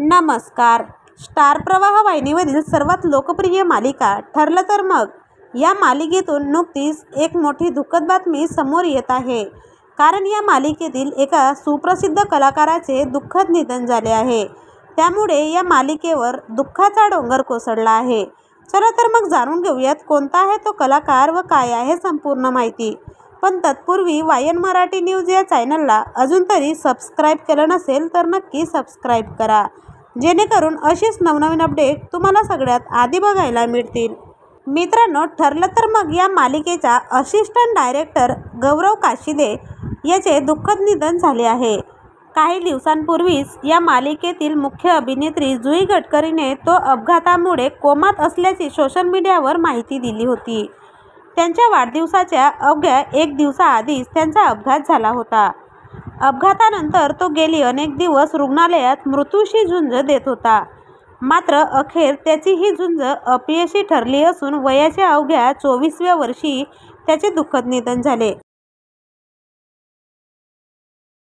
नमस्कार. स्टार प्रवाह वाहिनीवरील सर्वात लोकप्रिय मालिका ठरलं तर मग या मालिकेतून नुकतीच एक मोठी दुःखद बातमी समोर येत आहे. कारण या मालिकेतील एका सुप्रसिद्ध कलाकाराचे दुःखद निधन झाले आहे. त्यामुळे या मालिकेवर दुःखाचा डोंगर कोसळला आहे. चला तर मग जाणून घेऊयात कोणता आहे तो कलाकार व काय आहे संपूर्ण माहिती. पण तत्पूर्वी वायन मराठी न्यूज या चॅनलला अजून तरी सबस्क्राईब केलं नसेल तर नक्की सबस्क्राईब करा, जेणेकरून अशीच नवनवीन अपडेट तुम्हाला सगळ्यात आधी बघायला मिळतील. मित्रांनो, ठरलं तर मग या मालिकेचा असिस्टंट डायरेक्टर गौरव काशिदे याचे दुःखद निधन झाले आहे. काही दिवसांपूर्वीच या मालिकेतील मुख्य अभिनेत्री जुई गडकरीने तो अपघातामुळे कोमात असल्याची सोशल मीडियावर माहिती दिली होती. त्यांच्या वाढदिवसाच्या अवघ्या एक दिवसाआधीच त्यांचा अपघात झाला होता. अपघातानंतर तो गेली अनेक दिवस रुग्णालयात मृत्यूशी झुंज देत होता. मात्र अखेर त्याची ही झुंज अपयशी ठरली असून वयाच्या अवघ्या 24व्या वर्षी त्याचे दुःखद निधन झाले.